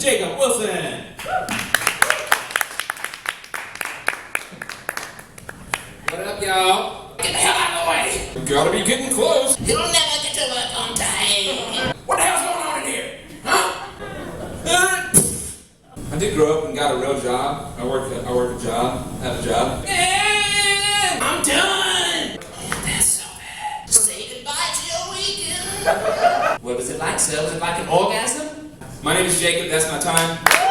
Jacob Wilson. What up, y'all? Get the hell out of the way! We gotta be getting close. You'll never get to work on time. What the hell's going on in here? Huh? I did grow up and got a real job. I work a job, have a job. And I'm done! That's so bad. Say goodbye to your weekend. What was it like, sir? Was it like an orgasm? My name is Jacob, that's my time.